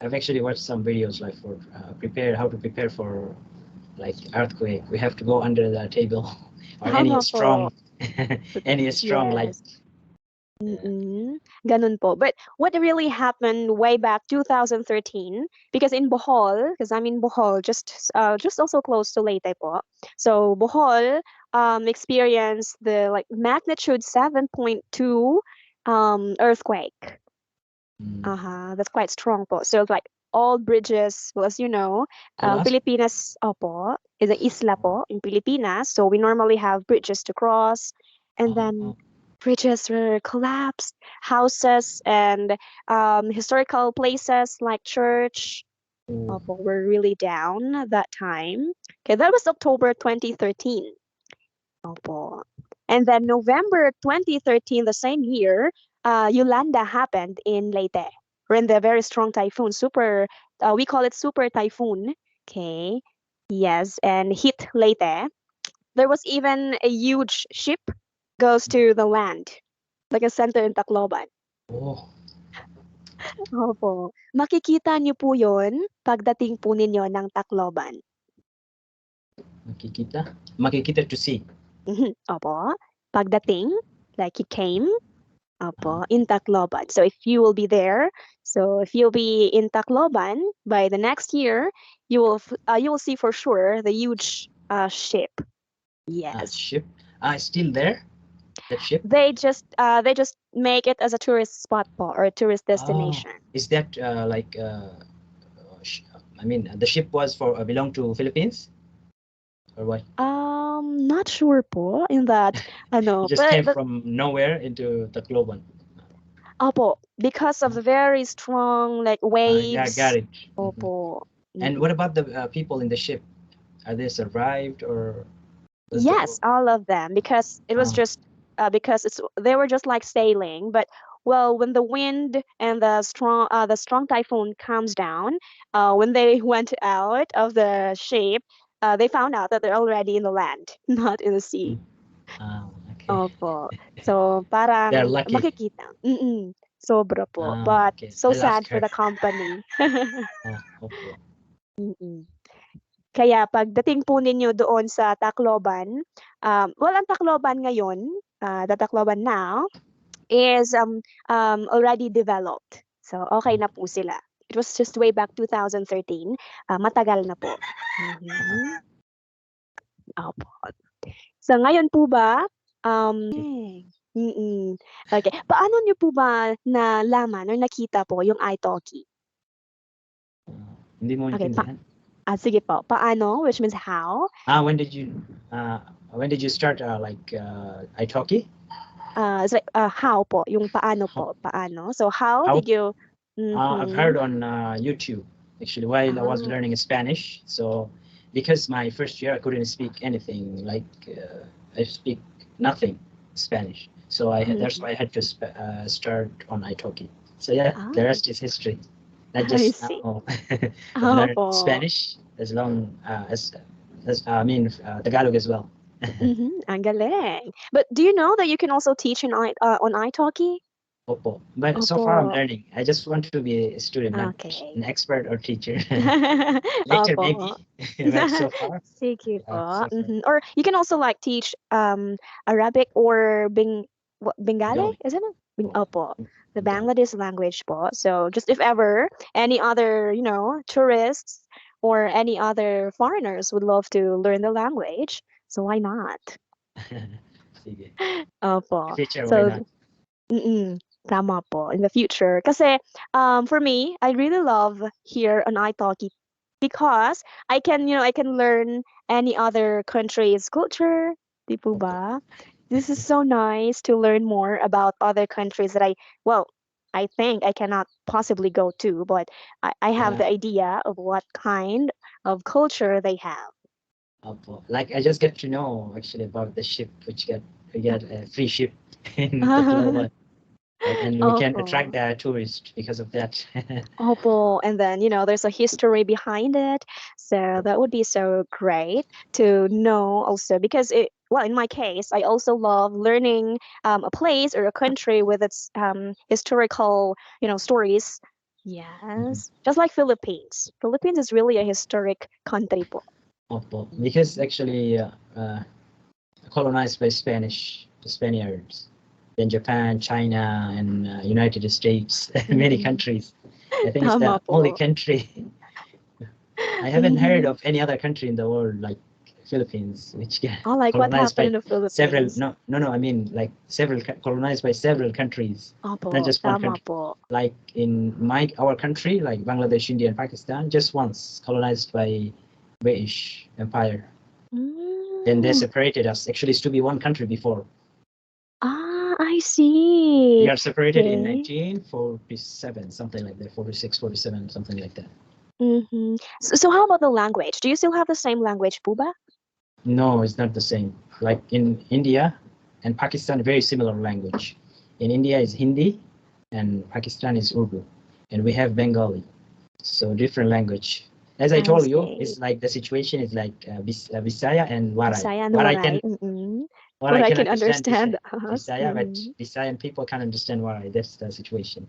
Speaker 2: I've actually watched some videos like for prepare how to prepare for like earthquake. We have to go under the table or any
Speaker 1: Tama po.
Speaker 2: strong any strong like
Speaker 1: Yes.
Speaker 2: yeah.
Speaker 1: Mm-mm. Ganun po. But what really happened way back 2013, because in Bohol, because I'm in Bohol, just also close to Leyte po. So Bohol experienced the like magnitude 7.2 earthquake.
Speaker 2: Mm.
Speaker 1: Uh-huh. That's quite strong po. So like all bridges, well, as you know,
Speaker 2: Collapse.
Speaker 1: Pilipinas opo is a isla po in Pilipinas. So we normally have bridges to cross, and then
Speaker 2: Oh,
Speaker 1: bridges were collapsed, houses and historical places like church
Speaker 2: oh,
Speaker 1: opo, were really down that time. Okay, that was October 2013. Opo. And then November 2013, the same year, Yolanda happened in Leyte. When the very strong typhoon, we call it super typhoon. Okay. Yes, and hit Leyte. There was even a huge ship goes to the land, like a center in Tacloban.
Speaker 2: oh,
Speaker 1: Opo. Makikita niyo po yun pagdating po ninyo ng Tacloban.
Speaker 2: makikita. Makikita to see.
Speaker 1: Opo. Pagdating. like he came. Opo,
Speaker 2: Uh,
Speaker 1: in Tacloban. So if you will be there, so if you'll be in Tacloban by the next year, you will see for sure the huge ship. Yes.
Speaker 2: ship. Still there? That ship?
Speaker 1: They just make it as a tourist spot po, or a tourist
Speaker 2: Oh,
Speaker 1: destination.
Speaker 2: is that like sh- I mean, the ship was for belong to Philippines or what?
Speaker 1: Not sure po in that
Speaker 2: It
Speaker 1: ano,
Speaker 2: just came
Speaker 1: but
Speaker 2: from nowhere into the global.
Speaker 1: opo, because of the very strong like
Speaker 2: Yeah, got
Speaker 1: waves.
Speaker 2: it. Mhm.
Speaker 1: Opo.
Speaker 2: And
Speaker 1: Mm-mm.
Speaker 2: what about the people in the ship? Are they survived or was the
Speaker 1: Yes, all of them, because it was
Speaker 2: uh,
Speaker 1: just because it's they were just like sailing, but well, when the wind and the strong typhoon comes down, when they went out of the ship, they found out that they're already in the land, not in the sea.
Speaker 2: mm, okay.
Speaker 1: Opo. So
Speaker 2: They're
Speaker 1: parang
Speaker 2: lucky.
Speaker 1: makikita. Sobra po. But
Speaker 2: Okay.
Speaker 1: so
Speaker 2: I lost
Speaker 1: sad for
Speaker 2: her.
Speaker 1: the company.
Speaker 2: Opo.
Speaker 1: Mm-mm. Kaya pagdating po ninyo doon sa Tacloban, well, ang Tacloban ngayon, the Tacloban now, is already developed. So, okay na po sila. It was just way back 2013. Matagal na po. Mhm. Opo. So, ngayon po ba, okay. Paano niyo po ba nalaman or nakita po yung italki?
Speaker 2: Hindi mo
Speaker 1: Okay,
Speaker 2: intindihan.
Speaker 1: sige po. Paano, which means how.
Speaker 2: When did you uh, start like italki?
Speaker 1: So, how po, yung paano
Speaker 2: How,
Speaker 1: po, paano. So, how
Speaker 2: how
Speaker 1: did you,
Speaker 2: I've heard
Speaker 1: mhm.
Speaker 2: on YouTube actually while I was
Speaker 1: Ah,
Speaker 2: learning Spanish. So because my first year I couldn't speak anything, like I speak nothing Spanish. So that's
Speaker 1: mhm.
Speaker 2: why I had to start on italki. So yeah,
Speaker 1: Ah,
Speaker 2: the rest is history. Not
Speaker 1: I
Speaker 2: just
Speaker 1: see.
Speaker 2: now I've learned
Speaker 1: Opo.
Speaker 2: Spanish as long as I mean Tagalog as well.
Speaker 1: Ang galing. But do you know that you can also teach on italki?
Speaker 2: Oppo. But so far I'm
Speaker 1: Opo.
Speaker 2: learning. I just want to be a student, not
Speaker 1: Okay.
Speaker 2: an expert or teacher. Later
Speaker 1: Opo.
Speaker 2: maybe. But so far,
Speaker 1: Sige
Speaker 2: yeah,
Speaker 1: po.
Speaker 2: so far.
Speaker 1: Or you can also like teach Arabic or Bengali,
Speaker 2: Bengali.
Speaker 1: isn't it?
Speaker 2: Oh,
Speaker 1: Opo. The
Speaker 2: Bengali.
Speaker 1: Bangladesh language po. So just if ever any other, tourists or any other foreigners would love to learn the language, so why not?
Speaker 2: Sige.
Speaker 1: Opo.
Speaker 2: Future, why
Speaker 1: So
Speaker 2: not?
Speaker 1: tama po, in the future. Kasi, for me, I really love here on italki because I can learn any other country's culture, di po
Speaker 2: Oppo.
Speaker 1: ba? This is so nice to learn more about other countries that well, I think I cannot possibly go to, but I have
Speaker 2: Yeah,
Speaker 1: the idea of what kind of culture they have.
Speaker 2: Oppo. Like I just get to know actually about the ship, which we get a free ship in the global, and we can attract
Speaker 1: Opo.
Speaker 2: the tourists because of that.
Speaker 1: Oppo, and then there's a history behind it, so that would be so great to know also because well, in my case, I also love learning a place or a country with its historical stories.
Speaker 2: Mhm.
Speaker 1: Yes, just like Philippines. Philippines is really a historic country po.
Speaker 2: Oppo. Because
Speaker 1: Mhm.
Speaker 2: actually colonized by the Spaniards, then Japan, China, and United States, many
Speaker 1: Mm-mm.
Speaker 2: countries. I think it's
Speaker 1: Tama
Speaker 2: the only
Speaker 1: po.
Speaker 2: country I haven't heard
Speaker 1: Mhm.
Speaker 2: of any other country in the world like Philippines, which get
Speaker 1: Oh, like what
Speaker 2: colonized
Speaker 1: happened
Speaker 2: by
Speaker 1: in the
Speaker 2: several.
Speaker 1: Philippines?
Speaker 2: No. I mean like colonized by several countries, not
Speaker 1: Opo,
Speaker 2: just one
Speaker 1: tama
Speaker 2: country.
Speaker 1: po.
Speaker 2: Like in our country, like Bangladesh, India, and Pakistan, just once colonized by British Empire. Then they
Speaker 1: Mm.
Speaker 2: separated us. Actually, it's to be one country before.
Speaker 1: Ah, I
Speaker 2: We
Speaker 1: see.
Speaker 2: are separated in
Speaker 1: Okay.
Speaker 2: 1947, something like that, 46, 47, something like that.
Speaker 1: So how about the language? Do you still have the same language, Puba?
Speaker 2: No, it's not the same. Like in India and Pakistan, very similar language. In India is Hindi and Pakistan is Urdu. And we have Bengali. So different language. As I
Speaker 1: I
Speaker 2: told you,
Speaker 1: see.
Speaker 2: it's like the situation is like Visaya and Waray.
Speaker 1: Bisaya and
Speaker 2: Waray
Speaker 1: Waray.
Speaker 2: can
Speaker 1: What
Speaker 2: Waray
Speaker 1: I
Speaker 2: can
Speaker 1: can
Speaker 2: understand
Speaker 1: understand us.
Speaker 2: Visaya, but Visayan people can't understand Waray. That's the situation.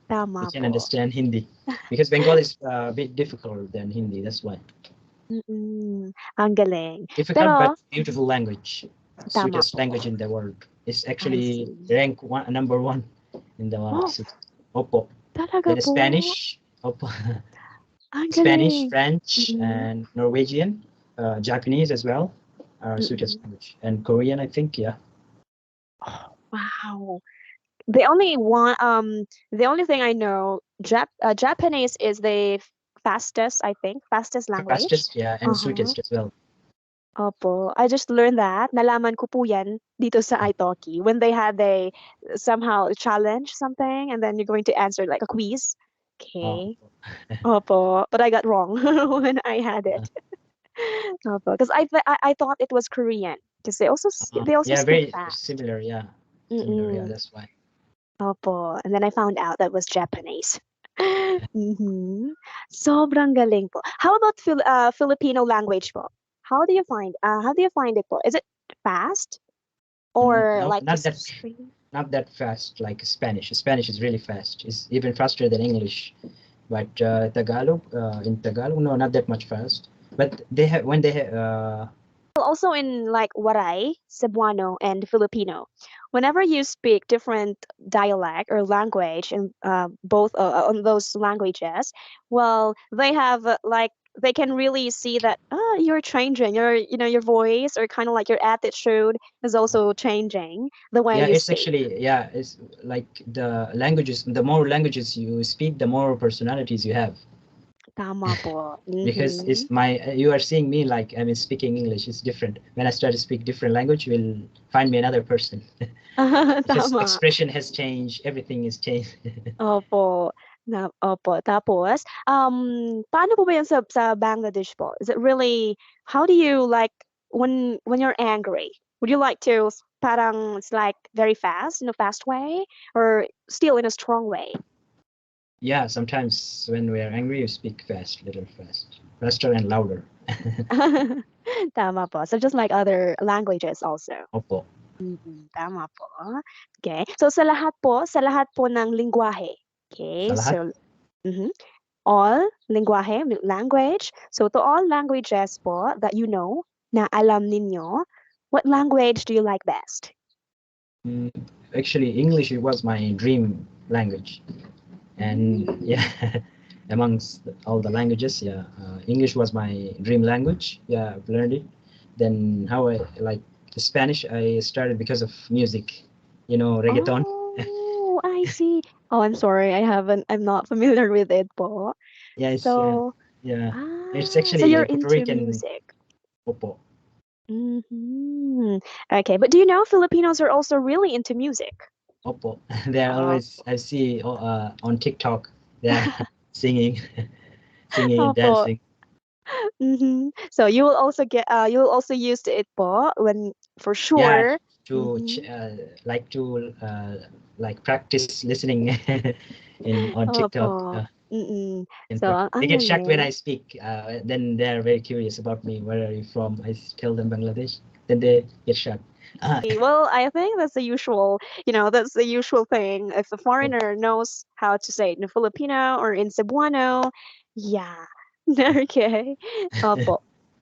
Speaker 2: We
Speaker 1: Tama
Speaker 2: can
Speaker 1: po.
Speaker 2: understand Hindi because Bengali is a bit difficult than Hindi. That's why.
Speaker 1: Mm. Ang galing.
Speaker 2: Difficult but
Speaker 1: Pero,
Speaker 2: beautiful language.
Speaker 1: tama
Speaker 2: Sweetest
Speaker 1: po.
Speaker 2: language in the world. It's
Speaker 1: I
Speaker 2: actually
Speaker 1: see.
Speaker 2: rank number one in the
Speaker 1: Oh,
Speaker 2: Opo.
Speaker 1: talaga
Speaker 2: Then
Speaker 1: po?
Speaker 2: Spanish, Opo.
Speaker 1: Ang
Speaker 2: Spanish,
Speaker 1: galing.
Speaker 2: French,
Speaker 1: Mm-mm.
Speaker 2: and Norwegian, Japanese as well are suited
Speaker 1: Mm-mm.
Speaker 2: language, and Korean, I think, yeah.
Speaker 1: Oh, wow. The only thing I know, Japanese is the fastest, I think, fastest language.
Speaker 2: Fastest, yeah, and
Speaker 1: Uh-huh.
Speaker 2: sweetest as well.
Speaker 1: Opo. I just learned that. Nalaman ko po yan dito sa italki when they had a somehow challenge something and then you're going to answer like a quiz.
Speaker 2: Oh,
Speaker 1: Okay. Opo. But I got wrong when I had it. Opo. Because I thought it was Korean because they also
Speaker 2: yeah,
Speaker 1: speak
Speaker 2: very
Speaker 1: fast.
Speaker 2: similar, yeah, similar, yeah.
Speaker 1: Mm-mm.
Speaker 2: That's why.
Speaker 1: Opo. And then I found out that was Japanese. Mhm. Sobrang galing po. How about Filipino language po? How do you find it po? Is it fast or
Speaker 2: No,
Speaker 1: like just straight?
Speaker 2: not that fast like Spanish. Spanish is really fast. It's even faster than English. But Tagalog, in Tagalog, no, not that much fast. But they have when they have
Speaker 1: Well, also in like Waray, Cebuano, and Filipino, whenever you speak different dialect or language in both on those languages, well, they have like they can really see that you're changing. Your voice or kind of like your attitude is also changing the way
Speaker 2: yeah,
Speaker 1: you
Speaker 2: it's
Speaker 1: speak.
Speaker 2: actually yeah, it's like the languages. The more languages you speak, the more personalities you have.
Speaker 1: Tama po.
Speaker 2: Because
Speaker 1: Mm-hmm.
Speaker 2: it's my you are seeing me like I mean speaking English is different. When I start to speak different language, you will find me another person. Because
Speaker 1: Tama.
Speaker 2: expression has changed, everything is changed.
Speaker 1: Opo, opo. Tapos, paano po ba 'yan sa Bangladesh po? Is it really how do you like when you're angry? Would you like to parang it's like very fast in a fast way or still in a strong way?
Speaker 2: Yeah, sometimes when we are angry, you speak fast, little fast, faster and louder.
Speaker 1: Tama po. So just like other languages also.
Speaker 2: Opo.
Speaker 1: Tama po. Okay. So sa lahat po ng lengguwahe.
Speaker 2: Sa
Speaker 1: Okay.
Speaker 2: lahat,
Speaker 1: So, mhm. All lengguwahe, language. So to all languages po that you know, na alam ninyo, what language do you like best?
Speaker 2: mm, actually, English it was my dream language, and
Speaker 1: Mm.
Speaker 2: yeah, amongst all the languages, yeah, English was my dream language. Yeah, I've learned it. Then how I like Spanish, I started because of music, reggaeton.
Speaker 1: Oh, I see. Oh, I'm sorry. I'm not familiar with it po.
Speaker 2: Yeah,
Speaker 1: So,
Speaker 2: yeah, it's
Speaker 1: so
Speaker 2: actually
Speaker 1: you're
Speaker 2: a Puerto
Speaker 1: into
Speaker 2: Rican
Speaker 1: music.
Speaker 2: opo.
Speaker 1: Mm-hmm. Okay, but do you know Filipinos are also really into music?
Speaker 2: Oppo. They're
Speaker 1: Oh,
Speaker 2: always I see on TikTok. They're singing, singing and
Speaker 1: opo.
Speaker 2: dancing.
Speaker 1: Mm-hmm. So you will also use it po when for
Speaker 2: Yeah,
Speaker 1: sure.
Speaker 2: to
Speaker 1: Mm-hmm.
Speaker 2: like to like practice listening in on TikTok.
Speaker 1: Opo. Mm.
Speaker 2: And
Speaker 1: So
Speaker 2: they
Speaker 1: ang
Speaker 2: get shocked when
Speaker 1: galing.
Speaker 2: I speak. Then they're very curious about me. Where are you from? I tell them Bangladesh. Then they get shocked. Ah,
Speaker 1: Well, I think that's the usual, that's the usual thing. If a
Speaker 2: oh,
Speaker 1: foreigner knows how to say it in Filipino or in Cebuano, yeah. Okay. Opo.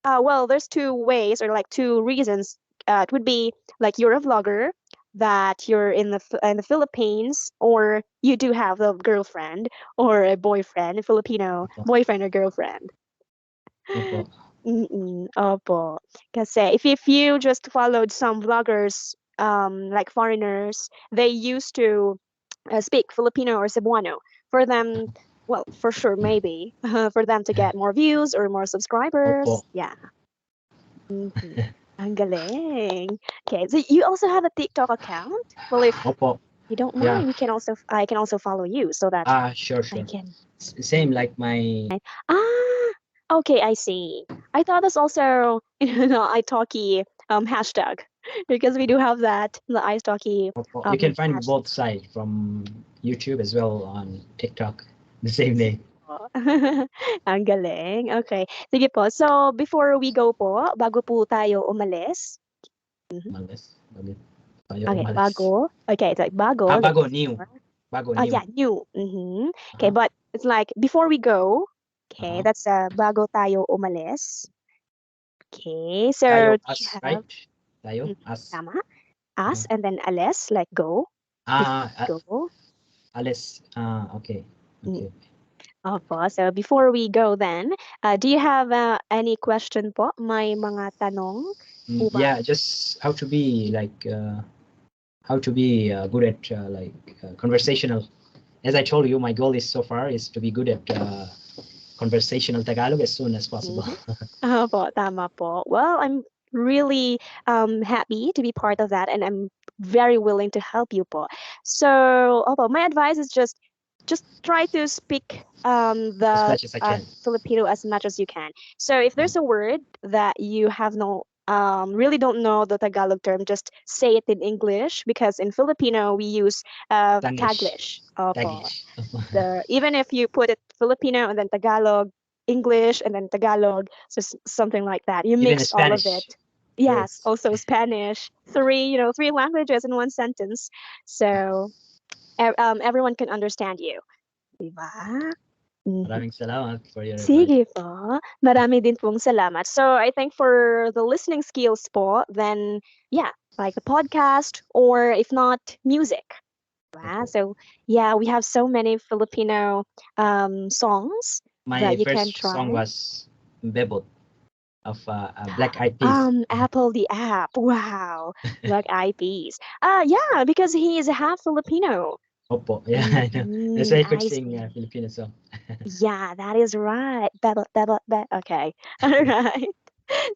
Speaker 1: Well, there's two ways or like two reasons. It would be like you're a vlogger that you're in in the Philippines, or you do have a girlfriend or a boyfriend, a Filipino
Speaker 2: opo,
Speaker 1: boyfriend or girlfriend.
Speaker 2: opo,
Speaker 1: Opo. Kasi if you just followed some vloggers, like foreigners, they used to speak Filipino or Cebuano for them. Well, for sure, maybe for them to get more views or more
Speaker 2: opo,
Speaker 1: subscribers. Yeah. Mm-hmm. Ang galing. Okay, so you also have a TikTok account? Well, if
Speaker 2: opo.
Speaker 1: you don't
Speaker 2: Yeah.
Speaker 1: mind, I can also follow you so that
Speaker 2: Sure,
Speaker 1: I
Speaker 2: sure.
Speaker 1: can.
Speaker 2: Same like my
Speaker 1: Ah, okay, I see. I thought that's also italki hashtag because we do have that the italki
Speaker 2: you can find
Speaker 1: hashtag.
Speaker 2: both sides from YouTube as well on TikTok. The same name.
Speaker 1: Ang galing. Okay. Sige po. So, before we go po, bago po tayo umalis. Mhm.
Speaker 2: Umalis. Tayo
Speaker 1: Okay,
Speaker 2: umalis.
Speaker 1: bago. Okay, it's like bago, like
Speaker 2: Bago, new.
Speaker 1: before.
Speaker 2: Bago, new.
Speaker 1: Yeah, new. Mm-hmm. Okay,
Speaker 2: Uh-huh.
Speaker 1: but it's like before we go. Okay,
Speaker 2: Uh-huh.
Speaker 1: that's bago tayo umalis. Okay,
Speaker 2: Tayo,
Speaker 1: so do you
Speaker 2: us,
Speaker 1: have
Speaker 2: right? Tayo,
Speaker 1: mhm,
Speaker 2: us.
Speaker 1: tama? as and then ales, like go. If go.
Speaker 2: Alice. Okay.
Speaker 1: Mm.
Speaker 2: Okay.
Speaker 1: Opo. So before we go then, do you have any question po? May mga tanong po ba?
Speaker 2: Yeah, just how to be good at conversational. As I told you, my goal is so far is to be good at conversational Tagalog as soon as possible.
Speaker 1: Opo, tama po. Well, I'm really happy to be part of that, and I'm very willing to help you po. So, opo, my advice is just try to speak
Speaker 2: As
Speaker 1: the
Speaker 2: much as I can.
Speaker 1: Filipino as much as you can. So, if there's a word that you have no really don't know the Tagalog term, just say it in English because in Filipino we use
Speaker 2: Tanglish.
Speaker 1: Taglish. Opo.
Speaker 2: Taglish.
Speaker 1: Even if you put it Filipino and then Tagalog, English and then Tagalog, so something like that. You
Speaker 2: Even
Speaker 1: mix all of
Speaker 2: Spanish
Speaker 1: it. Yes,
Speaker 2: words.
Speaker 1: also Spanish. Three languages in one sentence. So everyone can understand you. Diba? Mhm.
Speaker 2: Maraming salamat for your advice.
Speaker 1: Sige po. Marami din pong salamat. So I think for the listening skills po, then yeah, like the podcast or if not, music. Wow.
Speaker 2: Okay.
Speaker 1: So yeah, we have so many Filipino songs
Speaker 2: My
Speaker 1: that you can
Speaker 2: first song
Speaker 1: try.
Speaker 2: was Bebot of Black Eyed Peas.
Speaker 1: Apple the app. Wow. Black Eyed Peas. Yeah, because he is half Filipino.
Speaker 2: Opo. Yeah, I know. That's why I could
Speaker 1: I
Speaker 2: sing
Speaker 1: see.
Speaker 2: Filipino song.
Speaker 1: Yeah, that is right. Okay. All right.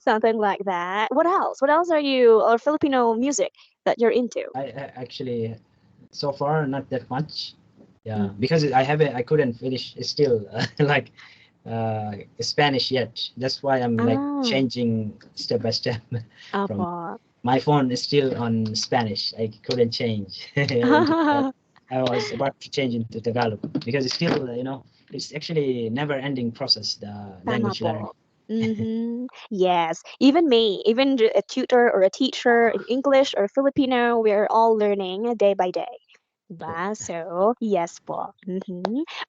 Speaker 1: Something like that. What else? What else are you or Filipino music that you're into?
Speaker 2: I actually so far not that much. Yeah,
Speaker 1: Mm.
Speaker 2: because I couldn't finish still like Spanish yet. That's why I'm like
Speaker 1: Ah,
Speaker 2: changing step by step from
Speaker 1: Apo.
Speaker 2: my phone is still on Spanish. I couldn't change into I was about to change into Tagalog because it's still it's actually never ending process the
Speaker 1: Tama
Speaker 2: language learning.
Speaker 1: po. Yes. Even me, even a tutor or a teacher in English or Filipino, we're all learning day by day. Diba? So, yes po.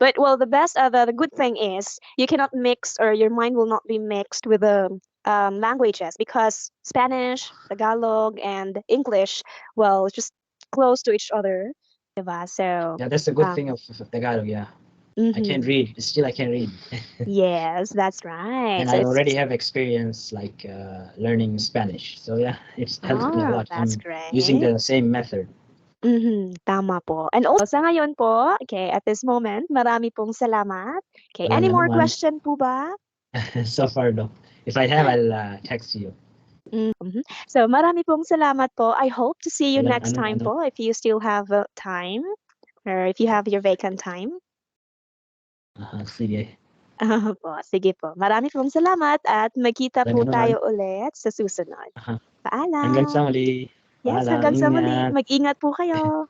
Speaker 1: But well, the good thing is you cannot mix or your mind will not be mixed with the languages because Spanish, Tagalog, and English, well, just close to each other. Diba? So,
Speaker 2: Yeah, that's the good thing
Speaker 1: um,
Speaker 2: of Tagalog. Yeah, I can
Speaker 1: mhm.
Speaker 2: read. Still, I can read.
Speaker 1: Yes, that's right.
Speaker 2: And
Speaker 1: So
Speaker 2: I
Speaker 1: it's
Speaker 2: already have experience like learning Spanish. So yeah, it's helped me a lot.
Speaker 1: that's
Speaker 2: I'm using
Speaker 1: great.
Speaker 2: the same method.
Speaker 1: Tama po. And also, sa ngayon po, okay, at this moment, marami pong salamat. Okay, any
Speaker 2: Walang
Speaker 1: more
Speaker 2: anuman.
Speaker 1: question po ba?
Speaker 2: So far, no. If I have, I'll text you.
Speaker 1: So, marami pong salamat po. I hope to see you
Speaker 2: Walang
Speaker 1: next time
Speaker 2: ano.
Speaker 1: po if you still have time or if you have your vacant time.
Speaker 2: Sige.
Speaker 1: Po, sige po. Marami pong salamat at magkita
Speaker 2: Walang
Speaker 1: po
Speaker 2: anuman.
Speaker 1: tayo ulit sa susunod.
Speaker 2: Hanggang sa
Speaker 1: Paalam.
Speaker 2: muli.
Speaker 1: Yes,
Speaker 2: Paalam.
Speaker 1: hanggang sa muli.
Speaker 2: Ingat.
Speaker 1: Mag-ingat po kayo.